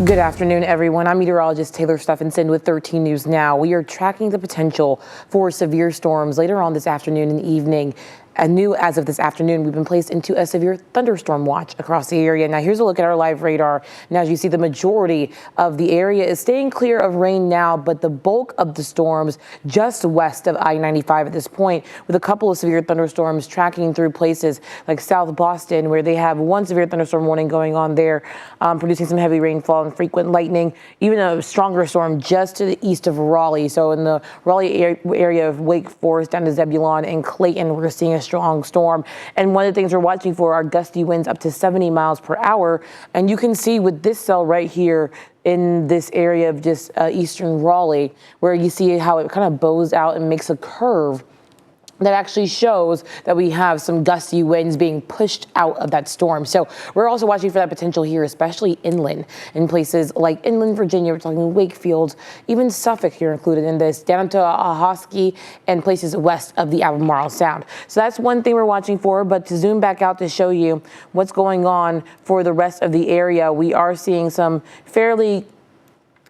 Good afternoon, everyone. I'm meteorologist Taylor Stephenson with 13 News Now. We are tracking the potential for severe storms later on this afternoon and evening. As of this afternoon, we've been placed into a severe thunderstorm watch across the area. Now, here's a look at our live radar. Now, as you see, the majority of the area is staying clear of rain now, but the bulk of the storms just west of I-95 at this point, with a couple of severe thunderstorms tracking through places like South Boston, where they have one severe thunderstorm warning going on there, producing some heavy rainfall and frequent lightning, even a stronger storm just to the east of Raleigh. So in the Raleigh area of Wake Forest down to Zebulon and Clayton, we're seeing a strong storm. And one of the things we're watching for are gusty winds up to 70 miles per hour. And you can see with this cell right here in this area of just eastern Raleigh, where you see how it kind of bows out and makes a curve that actually shows that we have some gusty winds being pushed out of that storm. So we're also watching for that potential here, especially inland in places like inland Virginia. We're talking Wakefield, even Suffolk here included in this, down to Ahoskie and places west of the Albemarle Sound. So that's one thing we're watching for. But to zoom back out to show you what's going on for the rest of the area, we are seeing some fairly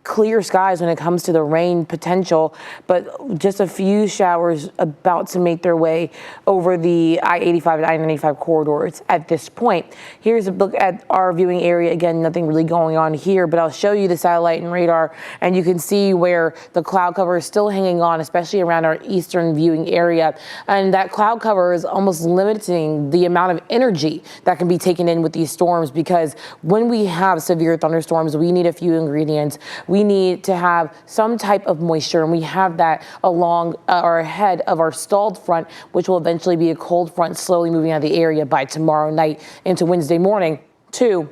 clear skies when it comes to the rain potential, but just a few showers about to make their way over the I-85 and I-95 corridors at this point. Here's a look at our viewing area. Again, nothing really going on here, but I'll show you the satellite and radar, and you can see where the cloud cover is still hanging on, especially around our eastern viewing area. And that cloud cover is almost limiting the amount of energy that can be taken in with these storms, because when we have severe thunderstorms, we need a few ingredients. We need to have some type of moisture, and we have that along or ahead of our stalled front, which will eventually be a cold front slowly moving out of the area by tomorrow night into Wednesday morning. Two,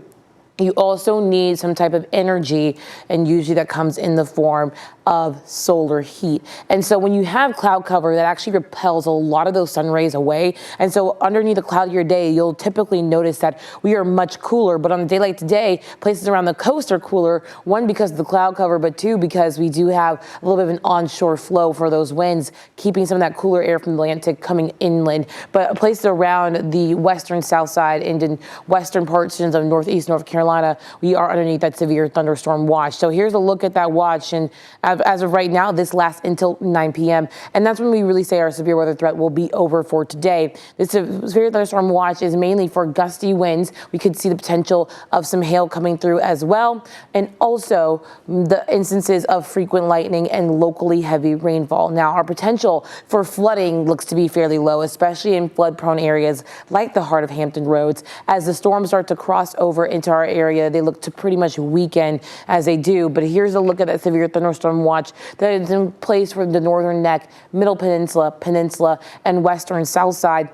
you also need some type of energy, and usually that comes in the form of solar heat. And so when you have cloud cover, that actually repels a lot of those sun rays away. And so underneath a cloudier day, you'll typically notice that we are much cooler. But on a day like today, places around the coast are cooler, one, because of the cloud cover, but two, because we do have a little bit of an onshore flow for those winds, keeping some of that cooler air from the Atlantic coming inland. But places around the western south side and in western portions of northeast North Carolina, we are underneath that severe thunderstorm watch. So here's a look at that watch. And as of right now, this lasts until 9 p.m. And that's when we really say our severe weather threat will be over for today. This severe thunderstorm watch is mainly for gusty winds. We could see the potential of some hail coming through as well, and also the instances of frequent lightning and locally heavy rainfall. Now, our potential for flooding looks to be fairly low, especially in flood-prone areas like the heart of Hampton Roads. As the storms start to cross over into our area, they look to pretty much weaken as they do. But here's a look at that severe thunderstorm watch that is in place for the northern neck, middle peninsula, and western south side,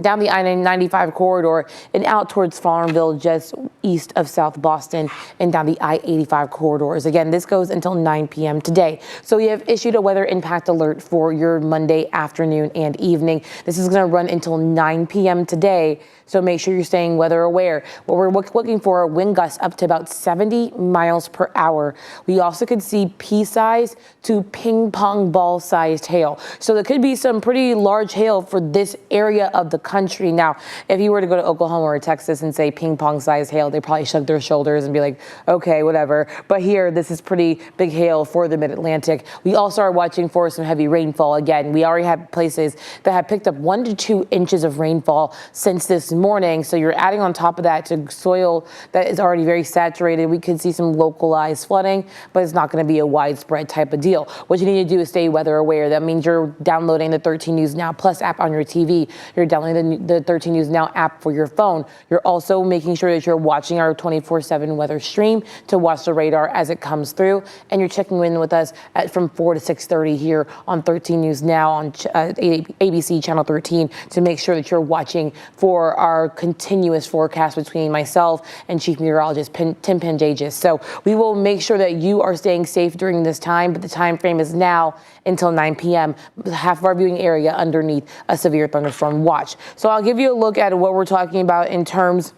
down the I-95 corridor and out towards Farmville, just east of South Boston, and down the I-85 corridors. Again, this goes until 9 p.m. today. So we have issued a weather impact alert for your Monday afternoon and evening. This is going to run until 9 p.m. today, so make sure you're staying weather aware. What we're looking for are wind gusts up to about 70 miles per hour. We also could see pea-sized to ping pong ball-sized hail. So there could be some pretty large hail for this area of the country. Now, if you were to go to Oklahoma or Texas and say ping pong sized hail, they probably shrug their shoulders and be like, okay, whatever. But here, this is pretty big hail for the mid-Atlantic. We also are watching for some heavy rainfall. Again, we already have places that have picked up 1 to 2 inches of rainfall since this morning. So you're adding on top of that to soil that is already very saturated. We could see some localized flooding, but it's not going to be a widespread type of deal. What you need to do is stay weather aware. That means you're downloading the 13 News Now Plus app on your TV. You're downloading the 13 News Now app for your phone. You're also making sure that you're watching our 24/7 weather stream to watch the radar as it comes through. And you're checking in with us from 4 to 6:30 here on 13 News Now on ABC Channel 13 to make sure that you're watching for our continuous forecast between myself and Chief Meteorologist Tim Panjagis. So we will make sure that you are staying safe during this time, but the time frame is now until 9 p.m. Half of our viewing area underneath a severe thunderstorm watch. So I'll give you a look at what we're talking about in terms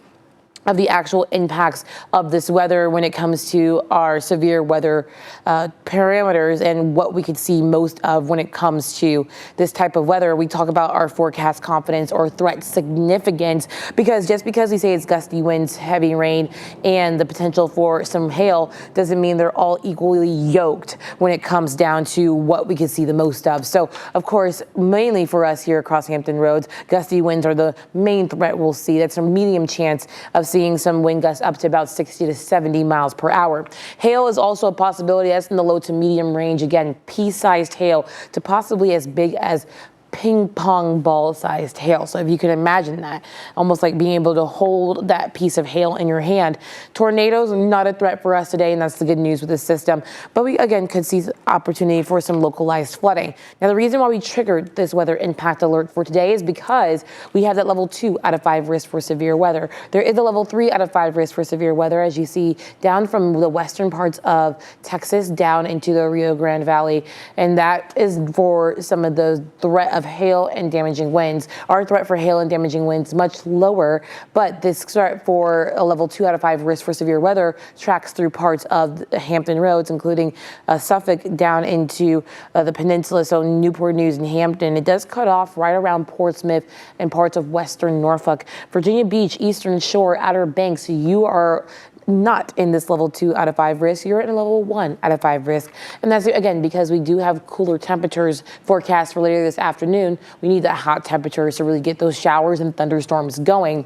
of the actual impacts of this weather when it comes to our severe weather parameters and what we could see most of when it comes to this type of weather. We talk about our forecast confidence or threat significance, because just because we say it's gusty winds, heavy rain, and the potential for some hail doesn't mean they're all equally yoked when it comes down to what we can see the most of. So, of course, mainly for us here across Hampton Roads, gusty winds are the main threat we'll see. That's a medium chance of seeing some wind gusts up to about 60 to 70 miles per hour. Hail is also a possibility. That's in the low to medium range. Again, pea-sized hail to possibly as big as ping pong ball sized hail. So if you can imagine that, almost like being able to hold that piece of hail in your hand. Tornadoes, not a threat for us today, and that's the good news with this system. But we again could see opportunity for some localized flooding. Now, the reason why we triggered this weather impact alert for today is because we have that level 2 out of 5 risk for severe weather. There is a level 3 out of 5 risk for severe weather, as you see down from the western parts of Texas down into the Rio Grande Valley, and that is for some of the threat of hail and damaging winds. Our threat for hail and damaging winds much lower, but this threat for a level 2 out of 5 risk for severe weather tracks through parts of the Hampton Roads, including Suffolk down into the peninsula, so Newport News and Hampton. It does cut off right around Portsmouth and parts of western Norfolk. Virginia Beach, Eastern Shore, Outer Banks, you are not in this level 2 out of 5 risk. You're in a level 1 out of 5 risk. And that's, again, because we do have cooler temperatures forecast for later this afternoon. We need the hot temperatures to really get those showers and thunderstorms going.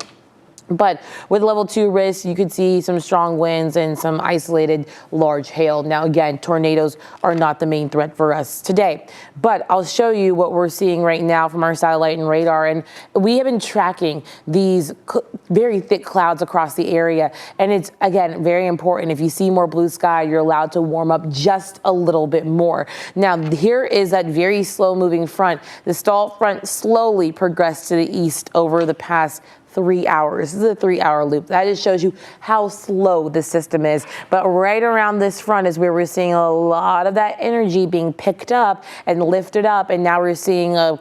But with level 2 risk, you could see some strong winds and some isolated large hail. Now, again, tornadoes are not the main threat for us today. But I'll show you what we're seeing right now from our satellite and radar. And we have been tracking these very thick clouds across the area. And it's, again, very important. If you see more blue sky, you're allowed to warm up just a little bit more. Now, here is that very slow moving front. The stall front slowly progressed to the east over the past 3 hours. This is a 3-hour loop. That just shows you how slow the system is. But right around this front is where we're seeing a lot of that energy being picked up and lifted up. And now we're seeing a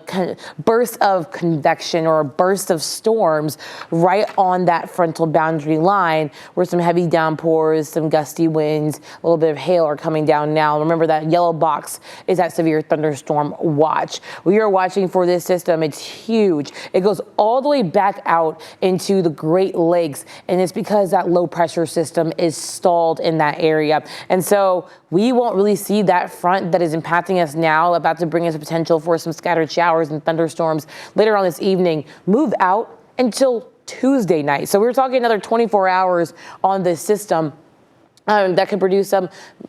burst of convection or a burst of storms right on that frontal boundary line, where some heavy downpours, some gusty winds, a little bit of hail are coming down now. Remember, that yellow box is that severe thunderstorm watch. We are watching for this system. It's huge. It goes all the way back out into the Great Lakes, and it's because that low pressure system is stalled in that area. And so we won't really see that front that is impacting us now, about to bring us a potential for some scattered showers and thunderstorms later on this evening, move out until Tuesday night. So we're talking another 24 hours on this system that could produce some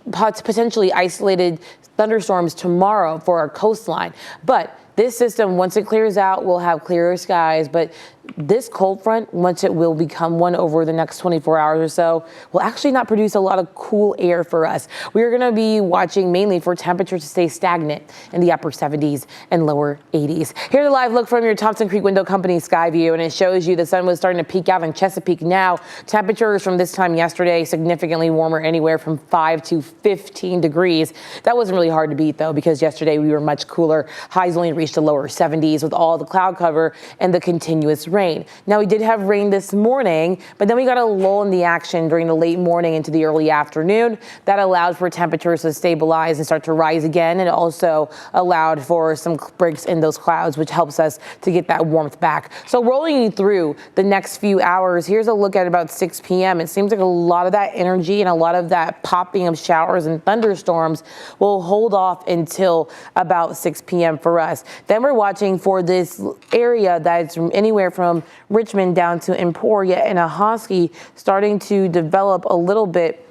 potentially isolated thunderstorms tomorrow for our coastline. But this system, once it clears out, will have clearer skies. But this cold front, once it will become one over the next 24 hours or so, will actually not produce a lot of cool air for us. We are going to be watching mainly for temperatures to stay stagnant in the upper 70s and lower 80s. Here's a live look from your Thompson Creek Window Company sky view, and it shows you the sun was starting to peak out in Chesapeake now. Temperatures from this time yesterday significantly warmer, anywhere from 5 to 15 degrees. That wasn't really hard to beat, though, because yesterday we were much cooler. Highs only reached the lower 70s with all the cloud cover and the continuous rain. Now, we did have rain this morning, but then we got a lull in the action during the late morning into the early afternoon. That allowed for temperatures to stabilize and start to rise again, and also allowed for some breaks in those clouds, which helps us to get that warmth back. So rolling through the next few hours, here's a look at about 6 p.m. It seems like a lot of that energy and a lot of that popping of showers and thunderstorms will hold off until about 6 p.m. for us. Then we're watching for this area that's anywhere from Richmond down to Emporia and Ahoskie starting to develop a little bit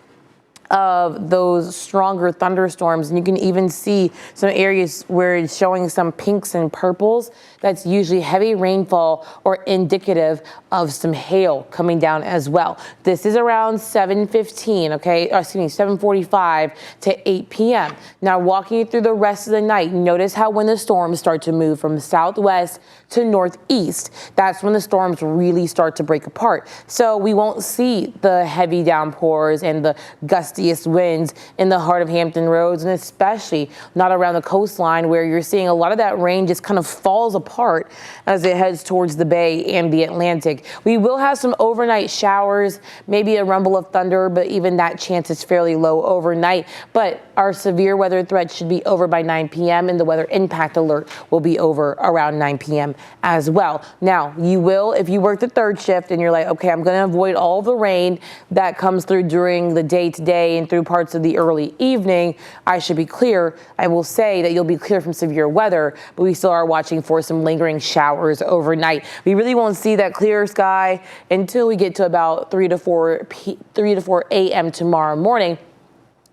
of those stronger thunderstorms. And you can even see some areas where it's showing some pinks and purples. That's usually heavy rainfall or indicative of some hail coming down as well. This is around 7:15, okay, excuse me, 7:45 to 8 p.m. Now, walking you through the rest of the night, notice how when the storms start to move from southwest to northeast, that's when the storms really start to break apart. So we won't see the heavy downpours and the gusty gustiest winds in the heart of Hampton Roads, and especially not around the coastline where you're seeing a lot of that rain just kind of falls apart as it heads towards the Bay and the Atlantic. We will have some overnight showers, maybe a rumble of thunder, but even that chance is fairly low overnight. But our severe weather threat should be over by 9 p.m. and the weather impact alert will be over around 9 p.m. as well. Now, you will, if you work the third shift and you're like, okay, I'm going to avoid all the rain that comes through during the day today and through parts of the early evening, I should be clear. I will say that you'll be clear from severe weather, but we still are watching for some lingering showers overnight. We really won't see that clear sky until we get to about 3 to 4 a.m. tomorrow morning.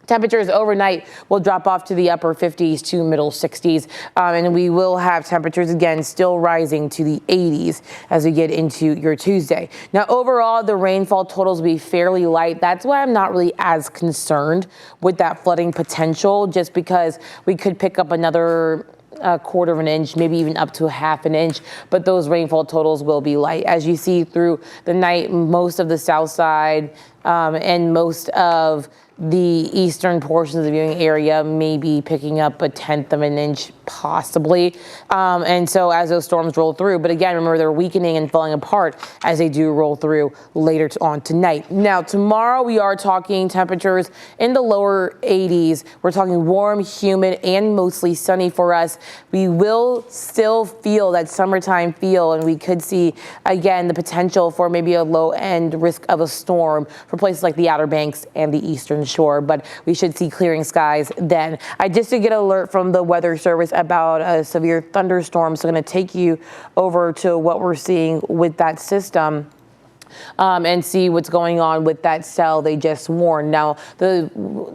Temperatures overnight will drop off to the upper 50s to middle 60s, and we will have temperatures again still rising to the 80s as we get into your Tuesday. Now, overall, the rainfall totals will be fairly light. That's why I'm not really as concerned with that flooding potential, just because we could pick up another a quarter of an inch, maybe even up to a half an inch, but those rainfall totals will be light. As you see through the night, most of the south side and most of the eastern portions of the viewing area may be picking up a tenth of an inch possibly. And so as those storms roll through, but again, remember they're weakening and falling apart as they do roll through later on tonight. Now, tomorrow we are talking temperatures in the lower 80s. We're talking warm, humid, and mostly sunny for us. We will still feel that summertime feel, and we could see, again, the potential for maybe a low end risk of a storm for places like the Outer Banks and the Eastern Shore, but we should see clearing skies then. I just did get an alert from the Weather Service about a severe thunderstorm, so I'm going to take you over to what we're seeing with that system. And see what's going on with that cell they just warned. Now, the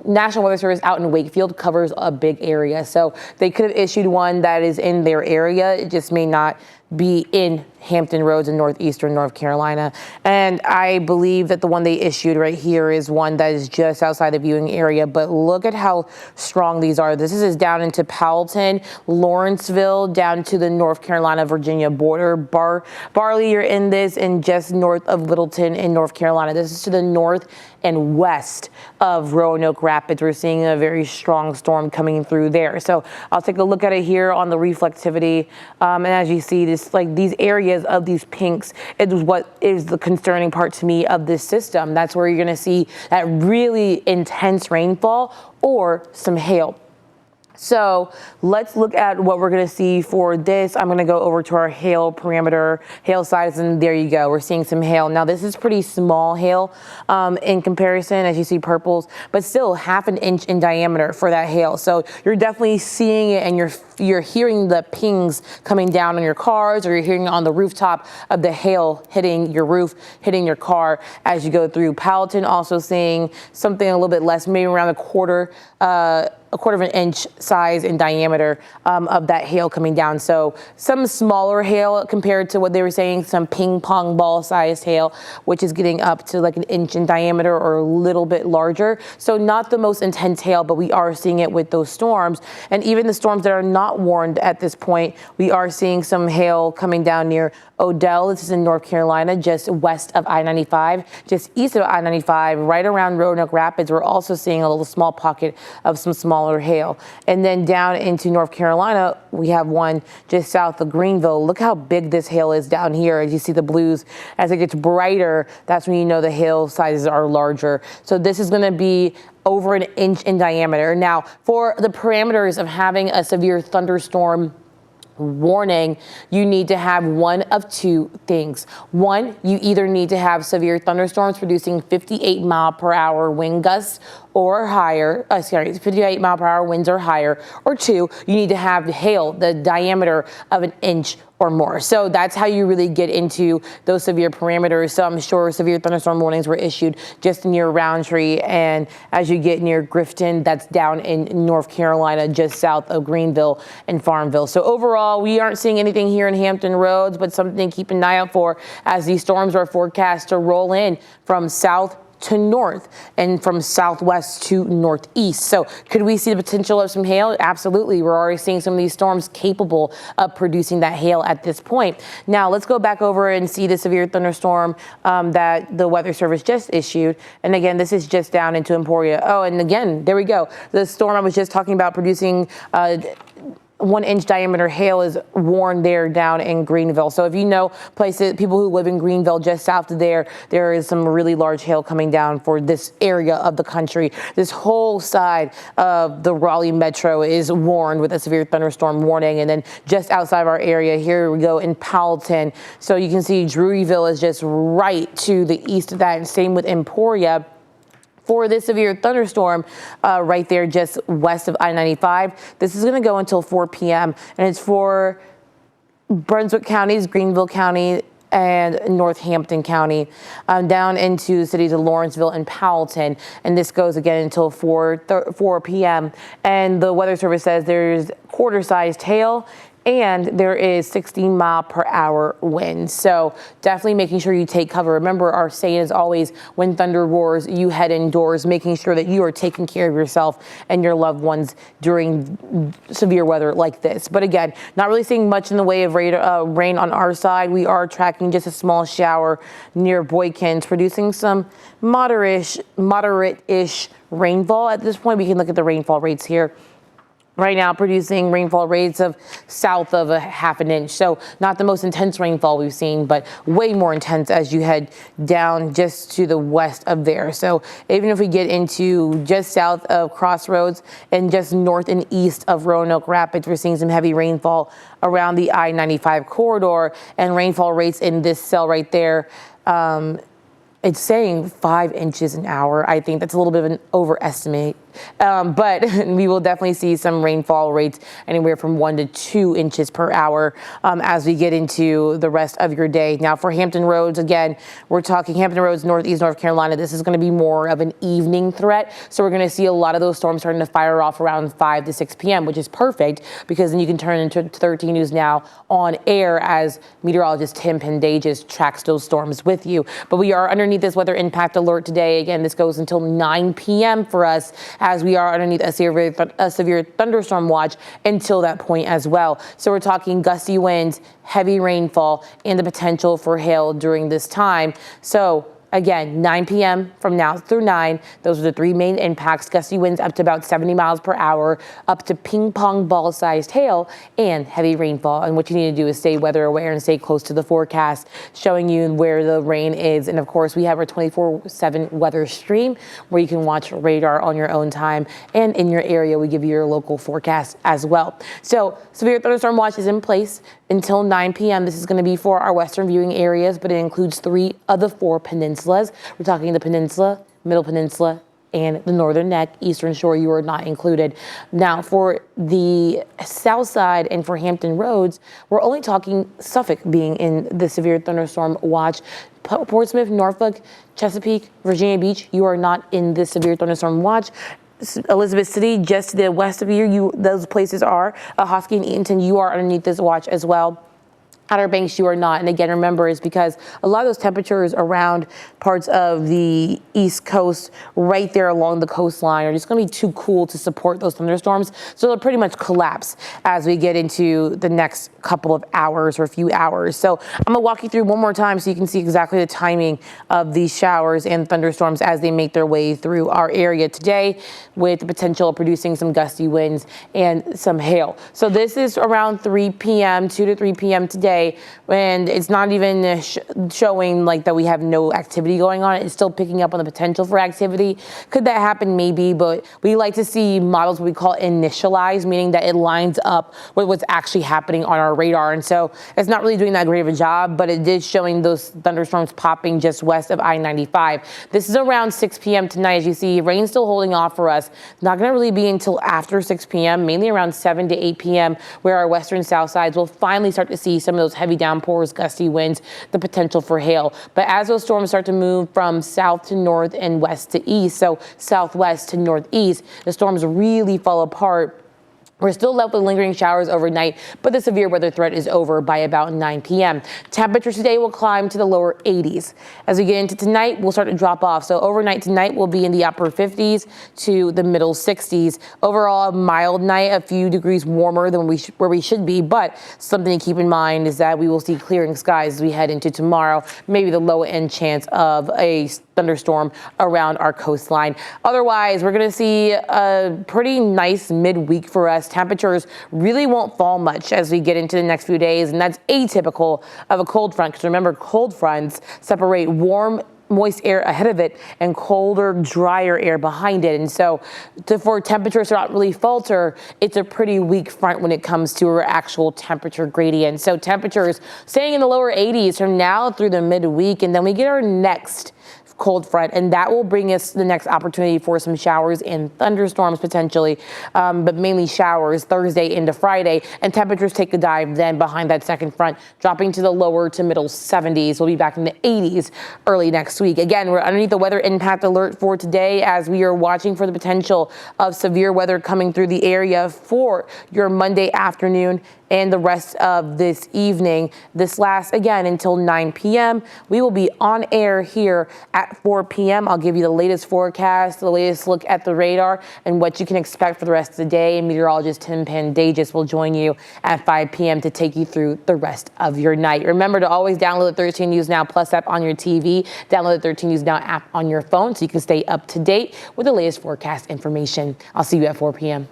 National Weather Service out in Wakefield covers a big area, so they could have issued one that is in their area. It just may not be in Hampton Roads in northeastern North Carolina. And I believe that the one they issued right here is one that is just outside the viewing area, but look at how strong these are. This is down into Powelton, Lawrenceville, down to the North Carolina-Virginia border. Barley, you're in this, and just north of Littleton in North Carolina. This is to the north and west of Roanoke Rapids. We're seeing a very strong storm coming through there. So I'll take a look at it here on the reflectivity. And as you see, this, like these areas of these pinks, it is what is the concerning part to me of this system. That's where you're going to see that really intense rainfall or some hail. So let's look at what we're going to see for this. I'm going to go over to our hail parameter, hail size, and there you go. We're seeing some hail. Now, this is pretty small hail in comparison, as you see purples, but still half an inch in diameter for that hail. So you're definitely seeing it, and you're hearing the pings coming down on your cars, or you're hearing it on the rooftop of the hail hitting your roof, hitting your car as you go through. Powelton also seeing something a little bit less, maybe around a quarter of an inch size in diameter of that hail coming down. So some smaller hail compared to what they were saying, some ping pong ball sized hail, which is getting up to like an inch in diameter or a little bit larger. So not the most intense hail, but we are seeing it with those storms. And even the storms that are not warned at this point, we are seeing some hail coming down near Odell. This is in North Carolina, just west of I-95, just east of I-95, right around Roanoke Rapids. We're also seeing a little small pocket of some smaller hail. And then down into North Carolina, we have one just south of Greenville. Look how big this hail is down here. As you see the blues, as it gets brighter, that's when you know the hail sizes are larger. So this is going to be over an inch in diameter. Now, for the parameters of having a severe thunderstorm warning, you need to have one of two things. One, you either need to have severe thunderstorms producing 58-mile-per-hour wind gusts or higher, 58-mile-per-hour winds or higher, or two, you need to have hail the diameter of an inch or more. So that's how you really get into those severe parameters. So I'm sure severe thunderstorm warnings were issued just near Roundtree, and as you get near Grifton, that's down in North Carolina, just south of Greenville and Farmville. So overall, we aren't seeing anything here in Hampton Roads, but something to keep an eye out for as these storms are forecast to roll in from south to north and from southwest to northeast. So could we see the potential of some hail? Absolutely. We're already seeing some of these storms capable of producing that hail at this point. Now let's go back over and see the severe thunderstorm that the Weather Service just issued. And again, this is just down into Emporia. Oh, and again, there we go. The storm I was just talking about producing 1-inch diameter hail is warned there down in Greenville. So if you know places, people who live in Greenville, just south of there is some really large hail coming down for this area of the country. This whole side of the Raleigh metro is warned with a severe thunderstorm warning. And then just outside of our area, here we go in Powellton. So you can see Druryville is just right to the east of that, and same with Emporia. For this severe thunderstorm right there just west of I-95. This is going to go until 4 p.m. and it's for Brunswick counties, Greenville County, and Northampton County, down into the cities of Lawrenceville and Powellton. And this goes again until 4 p.m. And the Weather Service says there's quarter-sized hail, and there is 60-mile-per-hour wind. So definitely making sure you take cover. Remember, our saying is always, when thunder roars, you head indoors, making sure that you are taking care of yourself and your loved ones during severe weather like this. But again, not really seeing much in the way of rain on our side. We are tracking just a small shower near Boykins, producing some moderate-ish rainfall. At this point, we can look at the rainfall rates here. Right now producing rainfall rates of south of a half an inch. So not the most intense rainfall we've seen, but way more intense as you head down just to the west of there. So even if we get into just south of Crossroads and just north and east of Roanoke Rapids, we're seeing some heavy rainfall around the I-95 corridor, and rainfall rates in this cell right there, it's saying 5 inches an hour. I think that's a little bit of an overestimate, but we will definitely see some rainfall rates anywhere from 1 to 2 inches per hour as we get into the rest of your day. Now for Hampton Roads, again, we're talking Hampton Roads, northeast North Carolina. This is going to be more of an evening threat. So we're going to see a lot of those storms starting to fire off around 5 to 6 p.m., which is perfect because then you can turn into 13 News Now on air as meteorologist Tim Pendages tracks those storms with you. But we are underneath this weather impact alert today. Again, this goes until 9 p.m. for us as we are underneath a severe thunderstorm watch until that point as well. So we're talking gusty winds, heavy rainfall, and the potential for hail during this time. So again, 9 p.m. from now through 9, those are the three main impacts. Gusty winds up to about 70 miles per hour, up to ping pong ball sized hail, and heavy rainfall. And what you need to do is stay weather aware and stay close to the forecast, showing you where the rain is. And of course, we have our 24/7 weather stream where you can watch radar on your own time. And in your area, we give you your local forecast as well. So severe thunderstorm watch is in place until 9 p.m. This is going to be for our western viewing areas, but it includes 3 of the 4 peninsulas. We're talking the peninsula, middle peninsula, and the northern neck. Eastern shore, you are not included. Now for the south side and for Hampton Roads, we're only talking Suffolk being in the severe thunderstorm watch. Portsmouth, Norfolk, Chesapeake, Virginia Beach, you are not in the severe thunderstorm watch. Elizabeth City, just to the west of you, those places are. Hosky and Eatonton, you are underneath this watch as well. Outer Banks, you are not. And again, remember, is because a lot of those temperatures around parts of the East Coast, right there along the coastline, are just going to be too cool to support those thunderstorms. So they'll pretty much collapse as we get into the next couple of hours or a few hours. So I'm going to walk you through one more time so you can see exactly the timing of these showers and thunderstorms as they make their way through our area today, with the potential of producing some gusty winds and some hail. So this is around 3 p.m., 2 to 3 p.m. today. And it's not even showing like that we have no activity going on. It's still picking up on the potential for activity. Could that happen? Maybe, but we like to see models what we call initialized, meaning that it lines up with what's actually happening on our radar. And so it's not really doing that great of a job, but it is showing those thunderstorms popping just west of I-95. This is around 6 p.m. tonight. As you see, rain still holding off for us. Not going to really be until after 6 p.m., mainly around 7 to 8 p.m., where our western south sides will finally start to see some of those heavy downpours, gusty winds, the potential for hail. But as those storms start to move from south to north and west to east, so southwest to northeast, the storms really fall apart We're still left with lingering showers overnight, but the severe weather threat is over by about 9 p.m. Temperatures today will climb to the lower 80s. As we get into tonight, we'll start to drop off. So overnight tonight will be in the upper 50s to the middle 60s. Overall, a mild night, a few degrees warmer than where we should be, but something to keep in mind is that we will see clearing skies as we head into tomorrow, maybe the low end chance of a thunderstorm around our coastline. Otherwise, we're going to see a pretty nice midweek for us. Temperatures really won't fall much as we get into the next few days, and that's atypical of a cold front, because remember, cold fronts separate warm, moist air ahead of it and colder, drier air behind it. And so for temperatures to not really falter, it's a pretty weak front when it comes to our actual temperature gradient. So temperatures staying in the lower 80s from now through the midweek, and then we get our next cold front, and that will bring us the next opportunity for some showers and thunderstorms potentially, but mainly showers Thursday into Friday, and temperatures take a dive then behind that second front, dropping to the lower to middle 70s. We'll be back in the 80s early next week. Again, we're underneath the weather impact alert for today as we are watching for the potential of severe weather coming through the area for your Monday afternoon and the rest of this evening. This lasts again until 9 p.m. We will be on air here at 4 p.m. I'll give you the latest forecast, the latest look at the radar, and what you can expect for the rest of the day. And meteorologist Tim Pandages will join you at 5 p.m. to take you through the rest of your night. Remember to always download the 13 News Now Plus app on your TV. Download the 13 News Now app on your phone so you can stay up to date with the latest forecast information. I'll see you at 4 p.m.